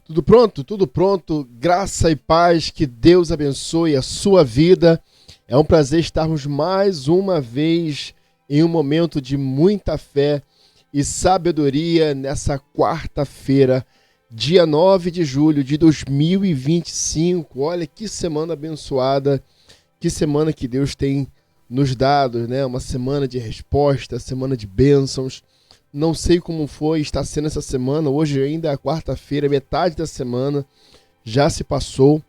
Tudo pronto? Tudo pronto. Graça e paz, que Deus abençoe a sua vida. É um prazer estarmos mais uma vez em um momento de muita fé e sabedoria nessa quarta-feira, dia 9 de julho de 2025. Olha que semana abençoada, que semana que Deus tem nos dado, né? Uma semana de resposta, semana de bênçãos. Não sei como está sendo essa semana. Hoje ainda é quarta-feira, metade da semana já se passou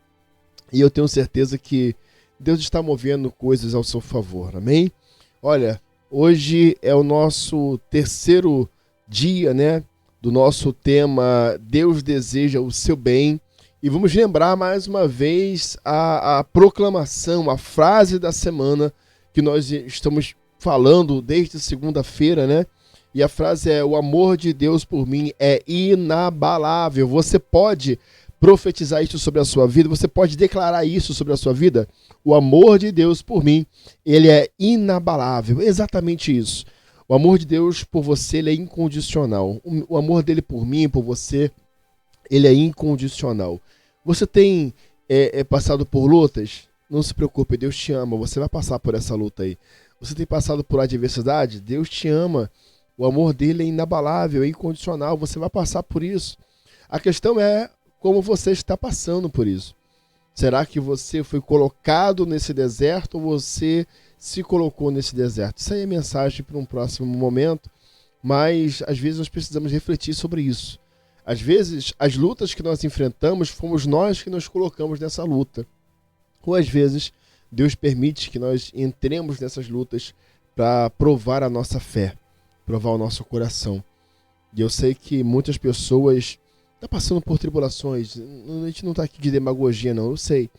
e eu tenho certeza que Deus está movendo coisas ao seu favor, amém? Olha, hoje é o nosso terceiro dia, né, do nosso tema Deus deseja o seu bem, e vamos lembrar mais uma vez a proclamação, a frase da semana que nós estamos falando desde segunda-feira, né? E a frase é: o amor de Deus por mim é inabalável. Você pode profetizar isso sobre a sua vida? Você pode declarar isso sobre a sua vida? O amor de Deus por mim, ele é inabalável. Exatamente isso. O amor de Deus por você, ele é incondicional. O amor dele por mim, por você, ele é incondicional. Você tem passado por lutas? Não se preocupe, Deus te ama. Você vai passar por essa luta aí. Você tem passado por adversidade? Deus te ama. O amor dele é inabalável, é incondicional. Você vai passar por isso. A questão é como você está passando por isso. Será que você foi colocado nesse deserto ou você se colocou nesse deserto? Isso aí é mensagem para um próximo momento, mas às vezes nós precisamos refletir sobre isso. Às vezes, as lutas que nós enfrentamos, fomos nós que nos colocamos nessa luta. Ou às vezes, Deus permite que nós entremos nessas lutas para provar a nossa fé, provar o nosso coração. E eu sei que muitas pessoas estão passando por tribulações. A gente não está aqui de demagogia, não, eu sei.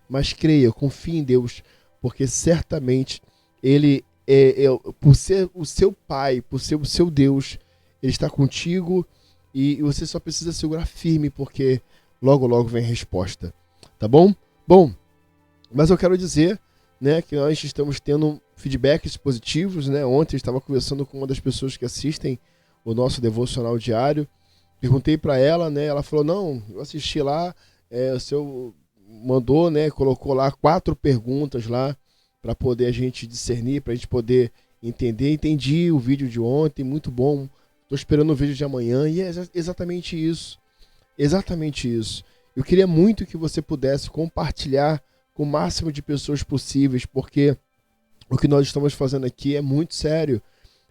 Mas creia, confie em Deus, porque certamente Ele, por ser o seu Pai, por ser o seu Deus, Ele está contigo e você só precisa segurar firme, porque logo, logo vem a resposta. Tá bom? Bom, mas eu quero dizer, né, que nós estamos tendo feedbacks positivos, né? Ontem eu estava conversando com uma das pessoas que assistem o nosso devocional diário. Perguntei para ela, né? Ela falou: não, eu assisti lá, o senhor mandou, né? Colocou lá 4 perguntas lá para poder a gente discernir, para a gente poder entender. Entendi o vídeo de ontem, muito bom. Estou esperando o vídeo de amanhã e é exatamente isso. Exatamente isso. Eu queria muito que você pudesse compartilhar com o máximo de pessoas possíveis, porque o que nós estamos fazendo aqui é muito sério.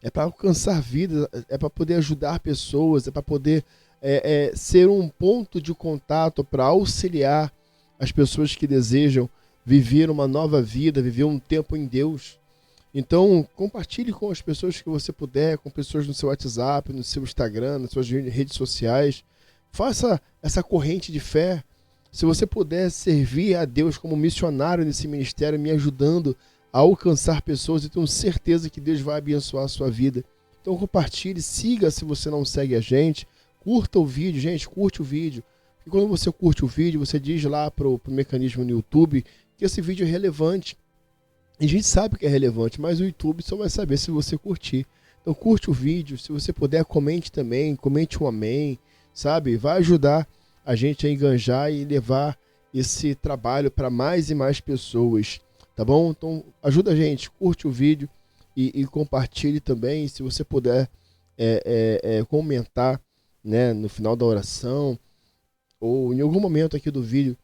É para alcançar vidas, é para poder ajudar pessoas, é para poder ser um ponto de contato para auxiliar as pessoas que desejam viver uma nova vida, viver um tempo em Deus. Então, compartilhe com as pessoas que você puder, com pessoas no seu WhatsApp, no seu Instagram, nas suas redes sociais. Faça essa corrente de fé. Se você puder servir a Deus como missionário nesse ministério, me ajudando a alcançar pessoas, eu tenho certeza que Deus vai abençoar a sua vida. Então compartilhe, siga se você não segue a gente, curta o vídeo, gente, curte o vídeo. E quando você curte o vídeo, você diz lá pro mecanismo no YouTube que esse vídeo é relevante. E a gente sabe que é relevante, mas o YouTube só vai saber se você curtir. Então curte o vídeo, se você puder, comente também, comente um amém, sabe? Vai ajudar a gente a enganjar e levar esse trabalho para mais e mais pessoas. Tá bom? Então ajuda a gente, curte o vídeo e compartilhe também. Se você puder comentar, né, no final da oração ou em algum momento aqui do vídeo,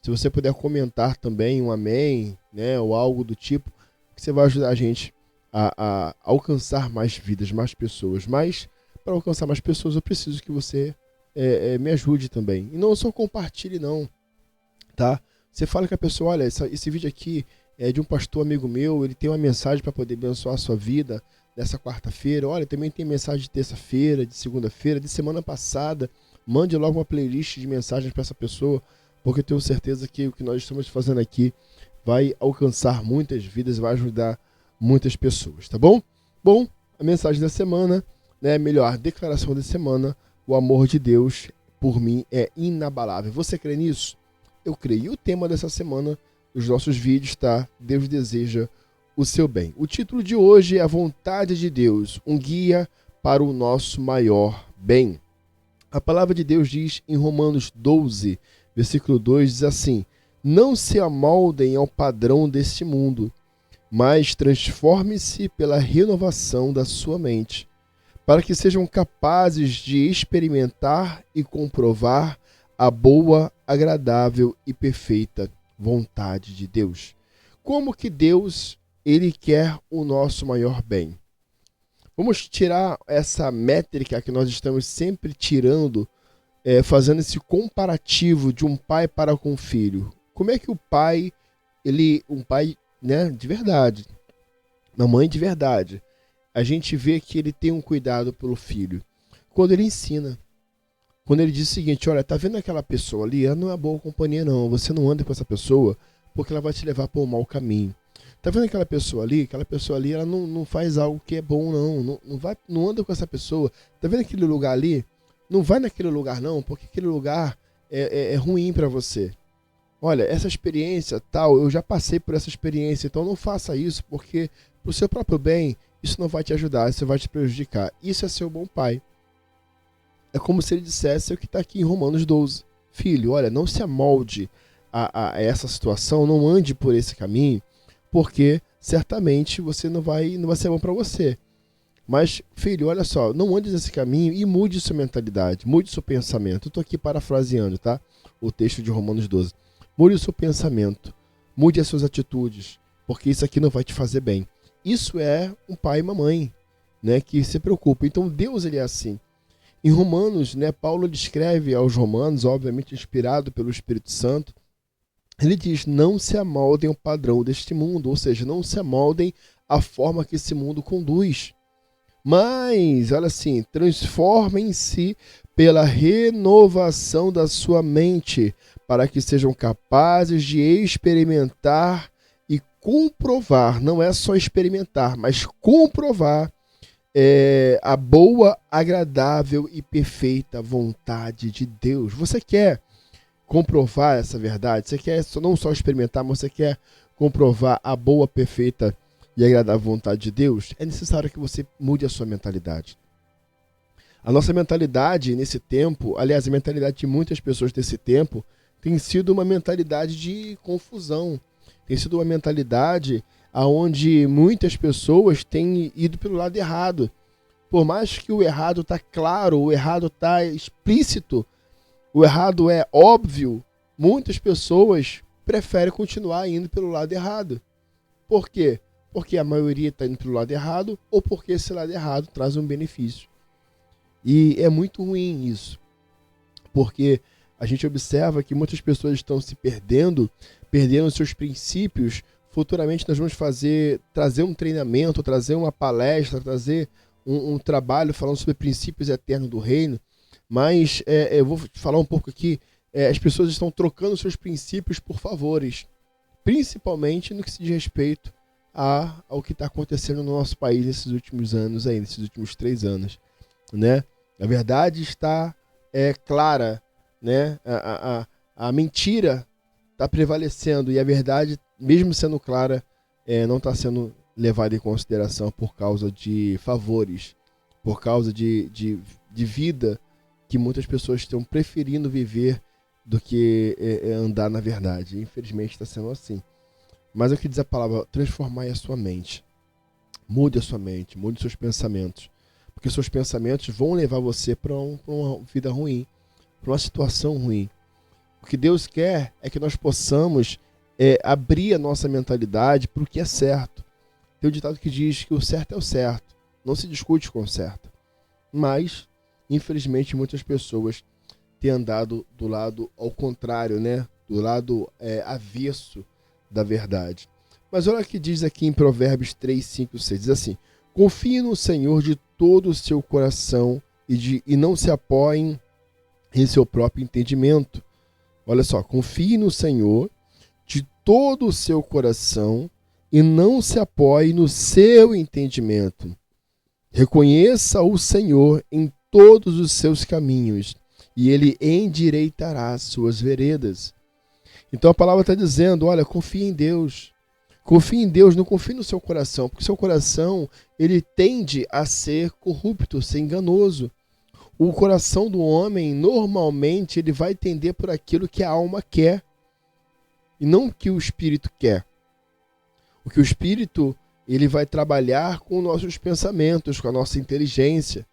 se você puder comentar também um amém, né, ou algo do tipo, que você vai ajudar a gente a alcançar mais vidas, mais pessoas. Mas para alcançar mais pessoas eu preciso que você me ajude também. E não só compartilhe não, tá? Você fala com a pessoa: olha, esse vídeo aqui é de um pastor amigo meu, ele tem uma mensagem para poder abençoar a sua vida nessa quarta-feira. Olha, também tem mensagem de terça-feira, de segunda-feira, de semana passada. Mande logo uma playlist de mensagens para essa pessoa, porque eu tenho certeza que o que nós estamos fazendo aqui vai alcançar muitas vidas, vai ajudar muitas pessoas, tá bom? Bom, a mensagem da semana, né, melhor, declaração da semana: o amor de Deus por mim é inabalável. Você crê nisso? Eu creio. E o tema dessa semana dos nossos vídeos está: Deus deseja o seu bem. O título de hoje é: a vontade de Deus, um guia para o nosso maior bem. A palavra de Deus diz em Romanos 12, versículo 2, diz assim: não se amoldem ao padrão deste mundo, mas transforme-se pela renovação da sua mente, para que sejam capazes de experimentar e comprovar a boa, agradável e perfeita vontade de Deus. Como que Deus, ele quer o nosso maior bem? Vamos tirar essa métrica que nós estamos sempre tirando, fazendo esse comparativo de um pai para com o filho. Como é que o pai, um pai, né, de verdade, uma mãe de verdade, a gente vê que ele tem um cuidado pelo filho? Quando ele ensina. Quando ele diz o seguinte: olha, tá vendo aquela pessoa ali? Ela não é boa companhia não. Você não anda com essa pessoa porque ela vai te levar para um mau caminho. Tá vendo aquela pessoa ali? Aquela pessoa ali, ela não faz algo que é bom não. Não anda com essa pessoa. Tá vendo aquele lugar ali? Não vai naquele lugar não, porque aquele lugar é ruim para você. Olha, essa experiência tal, eu já passei por essa experiência, então não faça isso, porque pro seu próprio bem, isso não vai te ajudar, isso vai te prejudicar. Isso é ser um bom pai. É como se ele dissesse o que está aqui em Romanos 12. Filho, olha, não se amolde a essa situação, não ande por esse caminho, porque certamente você não vai ser bom para você. Mas, filho, olha só, não ande nesse caminho e mude sua mentalidade, mude seu pensamento. Eu estou aqui parafraseando, tá? O texto de Romanos 12. Mude o seu pensamento, mude as suas atitudes, porque isso aqui não vai te fazer bem. Isso é um pai e uma mãe, né, que se preocupa. Então Deus, ele é assim. Em Romanos, né, Paulo descreve aos romanos, obviamente inspirado pelo Espírito Santo, ele diz: não se amoldem ao padrão deste mundo, ou seja, não se amoldem à forma que esse mundo conduz. Mas, olha assim, transformem-se pela renovação da sua mente, para que sejam capazes de experimentar e comprovar, não é só experimentar, mas comprovar a boa, agradável e perfeita vontade de Deus. Você quer comprovar essa verdade? Você quer não só experimentar, mas você quer comprovar a boa, perfeita e agradável vontade de Deus? É necessário que você mude a sua mentalidade. A nossa mentalidade nesse tempo, aliás, a mentalidade de muitas pessoas desse tempo, tem sido uma mentalidade de confusão. Tem sido uma mentalidade onde muitas pessoas têm ido pelo lado errado. Por mais que o errado está claro, o errado está explícito, o errado é óbvio, muitas pessoas preferem continuar indo pelo lado errado. Por quê? Porque a maioria está indo pelo lado errado ou porque esse lado errado traz um benefício. E é muito ruim isso, porque a gente observa que muitas pessoas estão se perdendo seus princípios. Futuramente nós vamos trazer um treinamento, trazer uma palestra, trazer um trabalho falando sobre princípios eternos do reino, mas eu vou falar um pouco aqui, as pessoas estão trocando seus princípios por favores, principalmente no que se diz respeito ao que está acontecendo no nosso país nesses últimos anos, nesses últimos 3 anos. Né? A verdade está clara, né? A mentira está prevalecendo e a verdade, mesmo sendo clara, não está sendo levada em consideração por causa de favores, por causa de vida que muitas pessoas estão preferindo viver do que andar na verdade. Infelizmente está sendo assim. Mas é o que diz a palavra: transformai a sua mente. Mude a sua mente, mude seus pensamentos. Porque seus pensamentos vão levar você para uma vida ruim, para uma situação ruim. O que Deus quer é que nós possamos abrir a nossa mentalidade para o que é certo. Tem um ditado que diz que o certo é o certo, não se discute com o certo. Mas, infelizmente, muitas pessoas têm andado do lado ao contrário, né? Do lado avesso da verdade. Mas olha o que diz aqui em Provérbios 3, 5, 6. Diz assim: confie no Senhor de todo o seu coração e não se apoiem em seu próprio entendimento. Olha só, confie no Senhor de todo o seu coração e não se apoie no seu entendimento. Reconheça o Senhor em todos os seus caminhos e ele endireitará as suas veredas. Então a palavra está dizendo: olha, confie em Deus. Confie em Deus, não confie no seu coração, porque o seu coração ele tende a ser corrupto, ser enganoso. O coração do homem, normalmente, ele vai tender por aquilo que a alma quer e não o que o espírito quer. O que o espírito, ele vai trabalhar com nossos pensamentos, com a nossa inteligência,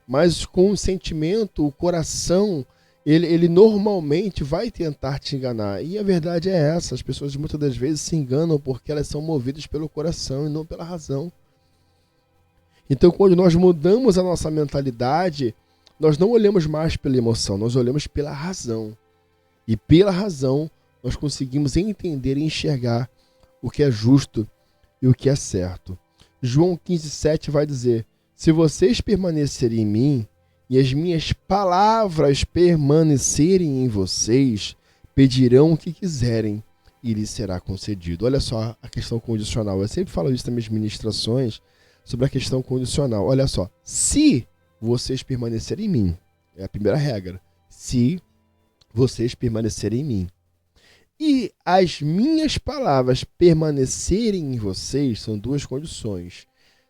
mas com o sentimento, o coração, ele normalmente vai tentar te enganar. E a verdade é essa, as pessoas muitas das vezes se enganam porque elas são movidas pelo coração e não pela razão. Então, quando nós mudamos a nossa mentalidade, nós não olhamos mais pela emoção, nós olhamos pela razão. E pela razão, nós conseguimos entender e enxergar o que é justo e o que é certo. João 15,7 vai dizer: se vocês permanecerem em mim e as minhas palavras permanecerem em vocês, pedirão o que quiserem e lhes será concedido. Olha só a questão condicional. Eu sempre falo isso nas minhas ministrações sobre a questão condicional. Olha só, se vocês permanecerem em mim, é a primeira regra. Se vocês permanecerem em mim e as minhas palavras permanecerem em vocês, são duas condições.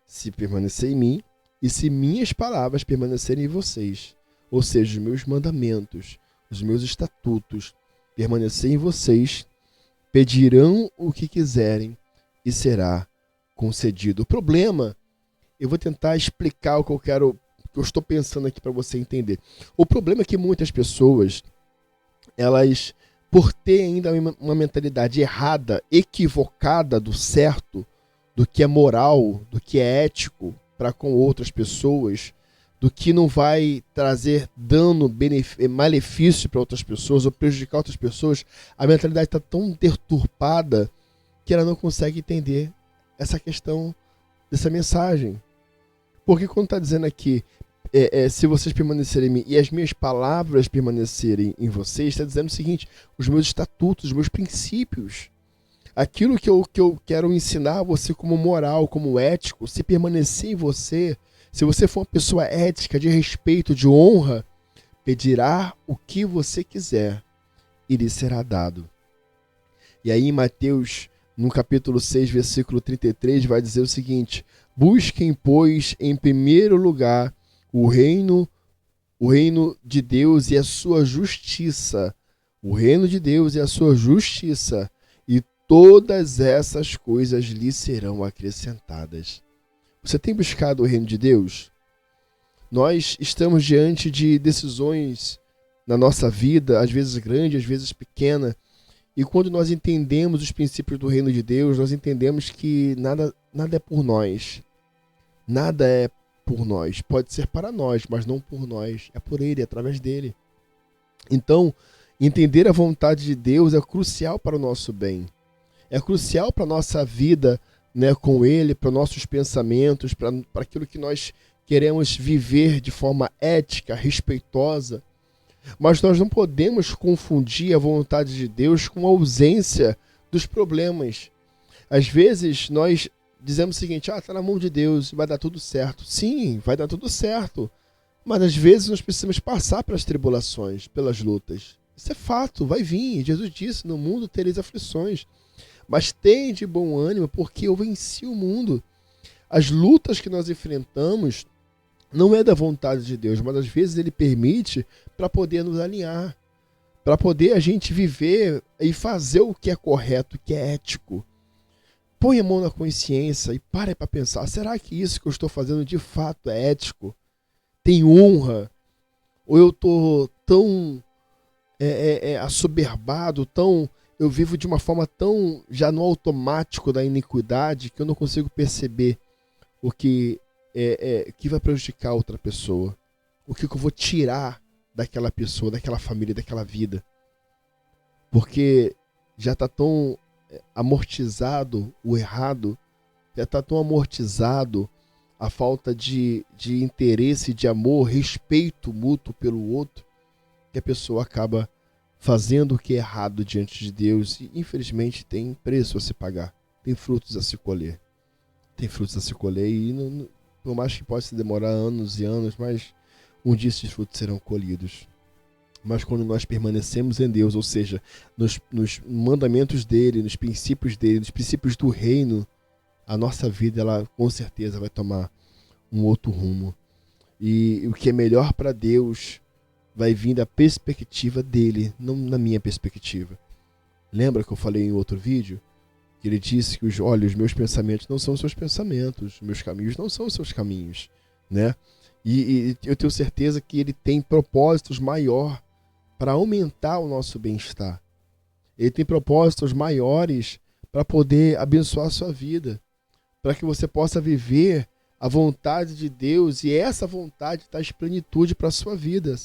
Se permanecer em mim e se minhas palavras permanecerem em vocês, ou seja, os meus mandamentos, os meus estatutos permanecerem em vocês, pedirão o que quiserem e será concedido. O problema, eu vou tentar explicar o que eu estou pensando aqui para você entender. O problema é que muitas pessoas, elas, por ter ainda uma mentalidade errada, equivocada do certo, do que é moral, do que é ético para com outras pessoas, do que não vai trazer dano, malefício para outras pessoas ou prejudicar outras pessoas, a mentalidade está tão deturpada que ela não consegue entender essa questão dessa mensagem. Porque quando está dizendo aqui, se vocês permanecerem em mim e as minhas palavras permanecerem em vocês, está dizendo o seguinte: os meus estatutos, os meus princípios, aquilo que eu quero ensinar a você como moral, como ético, se permanecer em você, se você for uma pessoa ética, de respeito, de honra, pedirá o que você quiser e lhe será dado. E aí em Mateus, no capítulo 6, versículo 33, vai dizer o seguinte: busquem, pois, em primeiro lugar o reino de Deus e a sua justiça. O reino de Deus e a sua justiça. E todas essas coisas lhe serão acrescentadas. Você tem buscado o reino de Deus? Nós estamos diante de decisões na nossa vida, às vezes grande, às vezes pequena. E quando nós entendemos os princípios do reino de Deus, nós entendemos que nada é por nós. Nada é por nós. Pode ser para nós, mas não por nós. É por Ele, é através dele. Então, entender a vontade de Deus é crucial para o nosso bem. É crucial para a nossa vida, né, com Ele, para nossos pensamentos, para aquilo que nós queremos viver de forma ética, respeitosa. Mas nós não podemos confundir a vontade de Deus com a ausência dos problemas. Às vezes nós dizemos o seguinte: está na mão de Deus, vai dar tudo certo. Sim, vai dar tudo certo. Mas às vezes nós precisamos passar pelas tribulações, pelas lutas. Isso é fato, vai vir. Jesus disse: no mundo tereis aflições. Mas tem de bom ânimo, porque eu venci o mundo. As lutas que nós enfrentamos não é da vontade de Deus, mas às vezes Ele permite para poder nos alinhar, para poder a gente viver e fazer o que é correto, o que é ético. Põe a mão na consciência e pare para pensar: será que isso que eu estou fazendo de fato é ético? Tem honra? Ou eu estou tão assoberbado, eu vivo de uma forma tão já no automático da iniquidade que eu não consigo perceber o que vai prejudicar outra pessoa, o que eu vou tirar daquela pessoa, daquela família, daquela vida, porque já está tão amortizado o errado, já está tão amortizado a falta de interesse, de amor, respeito mútuo pelo outro, que a pessoa acaba fazendo o que é errado diante de Deus e, infelizmente, tem preço a se pagar, tem frutos a se colher. Tem frutos a se colher e, por mais que possa demorar anos e anos, mas um dia esses frutos serão colhidos. Mas quando nós permanecemos em Deus, ou seja, nos mandamentos dele, nos princípios dele, nos princípios do reino, a nossa vida, ela com certeza vai tomar um outro rumo. E o que é melhor para Deus vai vir da perspectiva dele, não na minha perspectiva. Lembra que eu falei em outro vídeo? Que ele disse que os meus pensamentos não são os seus pensamentos, os meus caminhos não são os seus caminhos, né? E eu tenho certeza que ele tem propósitos maiores para aumentar o nosso bem-estar. Ele tem propósitos maiores para poder abençoar a sua vida, para que você possa viver a vontade de Deus e essa vontade traz plenitude para a sua vida.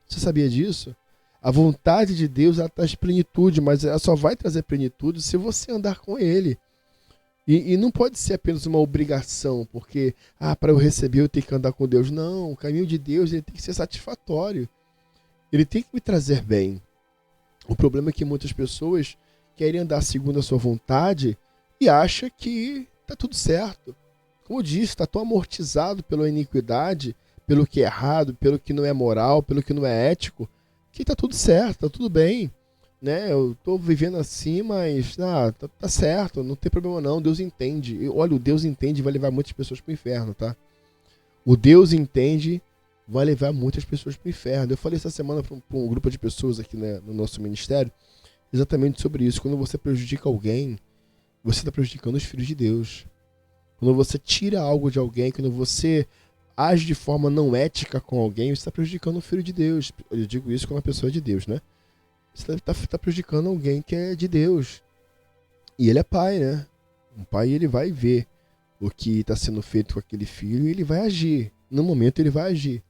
Você sabia disso? A vontade de Deus ela traz plenitude, mas ela só vai trazer plenitude se você andar com Ele. E não pode ser apenas uma obrigação, porque para eu receber eu tenho que andar com Deus. Não, o caminho de Deus ele tem que ser satisfatório. Ele tem que me trazer bem. O problema é que muitas pessoas querem andar segundo a sua vontade e acham que está tudo certo. Como eu disse, está tão amortizado pela iniquidade, pelo que é errado, pelo que não é moral, pelo que não é ético, que está tudo certo, está tudo bem. Né? Eu estou vivendo assim, mas tá certo, não tem problema não, Deus entende. E, olha, o Deus entende vai levar muitas pessoas para o inferno, tá? O Deus entende vai levar muitas pessoas para o inferno. Eu falei essa semana para um grupo de pessoas aqui, né, no nosso ministério, exatamente sobre isso. Quando você prejudica alguém, você está prejudicando os filhos de Deus. Quando você tira algo de alguém, quando você age de forma não ética com alguém, você está prejudicando o filho de Deus. Eu digo isso quando a pessoa é de Deus, né? Você está prejudicando alguém que é de Deus. E ele é pai, né? Um pai, ele vai ver o que está sendo feito com aquele filho e ele vai agir. No momento, ele vai agir.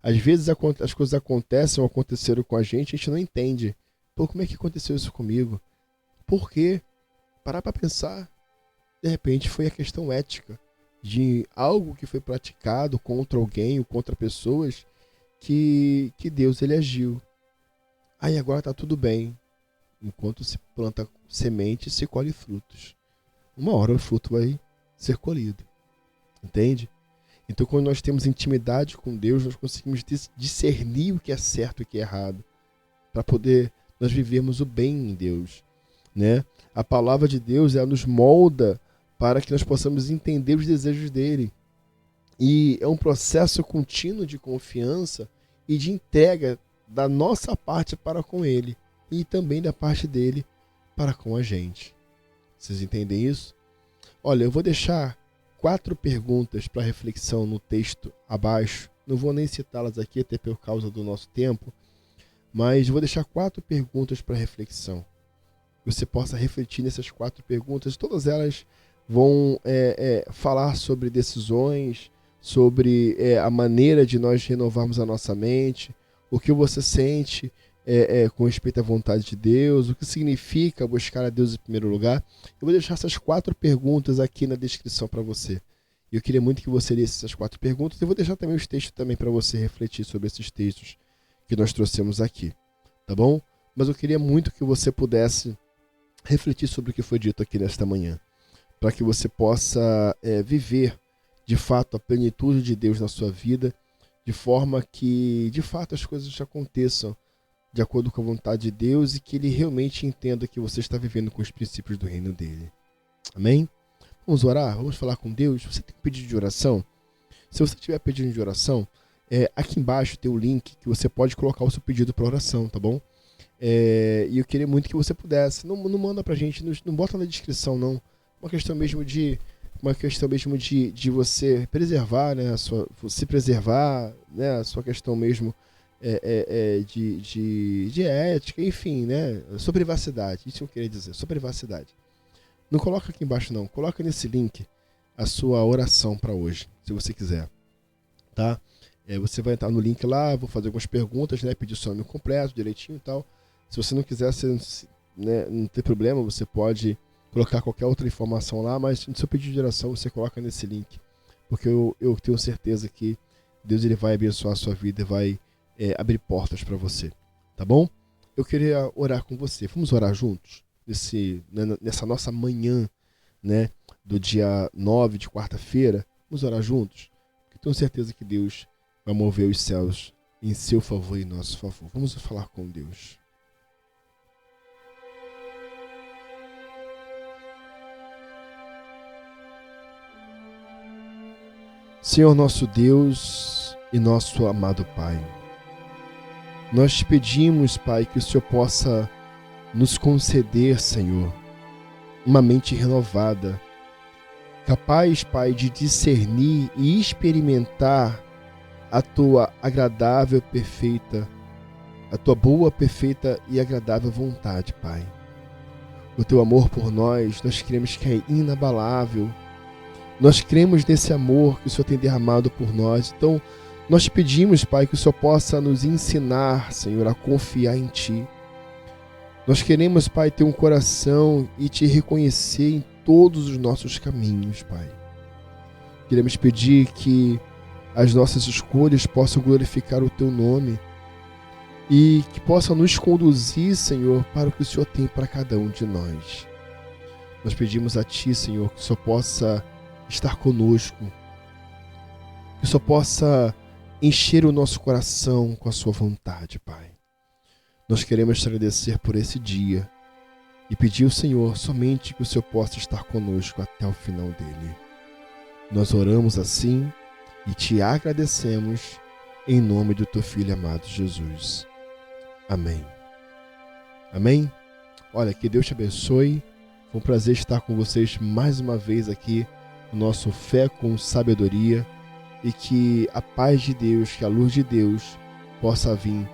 Às vezes, as coisas acontecem ou aconteceram com a gente não entende. Pô, como é que aconteceu isso comigo? Por quê? Parar para pensar. De repente, foi a questão ética de algo que foi praticado contra alguém ou contra pessoas que Deus ele agiu. Aí agora tá tudo bem. Enquanto se planta semente, se colhe frutos. Uma hora o fruto vai ser colhido. Entende? Então quando nós temos intimidade com Deus, nós conseguimos discernir o que é certo e o que é errado. Para poder nós vivermos o bem em Deus. Né? A palavra de Deus ela nos molda para que nós possamos entender os desejos dele. E é um processo contínuo de confiança e de entrega da nossa parte para com ele e também da parte dele para com a gente. Vocês entendem isso? Olha, eu vou deixar 4 perguntas para reflexão no texto abaixo. Não vou nem citá-las aqui até por causa do nosso tempo, mas vou deixar 4 perguntas para reflexão. Você possa refletir nessas 4 perguntas. Todas elas vão falar sobre decisões, sobre a maneira de nós renovarmos a nossa mente, o que você sente com respeito à vontade de Deus, o que significa buscar a Deus em primeiro lugar. Eu vou deixar essas 4 perguntas aqui na descrição para você. Eu queria muito que você lesse essas 4 perguntas. Eu vou deixar também os textos também para você refletir sobre esses textos que nós trouxemos aqui, tá bom? Mas eu queria muito que você pudesse refletir sobre o que foi dito aqui nesta manhã, para que você possa viver de fato a plenitude de Deus na sua vida, de forma que de fato as coisas aconteçam de acordo com a vontade de Deus e que ele realmente entenda que você está vivendo com os princípios do reino dele. Amém? Vamos orar? Vamos falar com Deus? Você tem pedido de oração? Se você tiver pedido de oração, aqui embaixo tem o link que você pode colocar o seu pedido para oração, tá bom? E eu queria muito que você pudesse. Não manda pra gente, não bota na descrição, não. Uma questão mesmo de você preservar, né, se preservar, né, a sua questão mesmo de ética, enfim, né, sua privacidade. Isso eu queria dizer, sua privacidade. Não coloca aqui embaixo, não. Coloca nesse link a sua oração para hoje, se você quiser, tá? Você vai entrar no link lá, vou fazer algumas perguntas, né, pedir seu nome completo, direitinho e tal. Se você não quiser, né, não tem problema, você pode colocar qualquer outra informação lá, mas no seu pedido de oração você coloca nesse link, porque eu tenho certeza que Deus ele vai abençoar a sua vida e vai abrir portas para você, tá bom? Eu queria orar com você. Vamos orar juntos nessa nossa manhã, né, do dia 9 de quarta-feira. Vamos orar juntos, porque tenho certeza que Deus vai mover os céus em seu favor e em nosso favor. Vamos falar com Deus. Senhor nosso Deus, e nosso amado Pai. Nós te pedimos, Pai, que o Senhor possa nos conceder, Senhor, uma mente renovada, capaz, Pai, de discernir e experimentar a Tua agradável, perfeita, a Tua boa, perfeita e agradável vontade, Pai. O Teu amor por nós cremos que é inabalável. Nós cremos nesse amor que o Senhor tem derramado por nós. Então, nós te pedimos, Pai, que o Senhor possa nos ensinar, Senhor, a confiar em Ti. Nós queremos, Pai, ter um coração e Te reconhecer em todos os nossos caminhos, Pai. Queremos pedir que as nossas escolhas possam glorificar o Teu nome e que possam nos conduzir, Senhor, para o que o Senhor tem para cada um de nós. Nós pedimos a Ti, Senhor, que o Senhor possa estar conosco, que o Senhor possa encher o nosso coração com a Sua vontade, Pai. Nós queremos te agradecer por esse dia e pedir ao Senhor somente que o Senhor possa estar conosco até o final dele. Nós oramos assim e te agradecemos em nome do Teu Filho amado Jesus. Amém. Amém? Olha, que Deus te abençoe. Foi um prazer estar com vocês mais uma vez aqui no nosso Fé com Sabedoria e que a paz de Deus, que a luz de Deus possa vir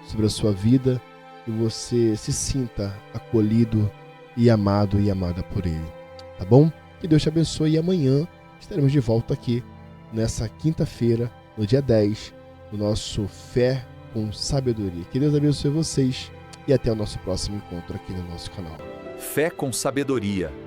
sobre a sua vida e você se sinta acolhido e amado e amada por Ele. Tá bom? Que Deus te abençoe e amanhã estaremos de volta aqui nessa quinta-feira, no dia 10, no nosso Fé com Sabedoria. Que Deus abençoe vocês e até o nosso próximo encontro aqui no nosso canal. Fé com Sabedoria.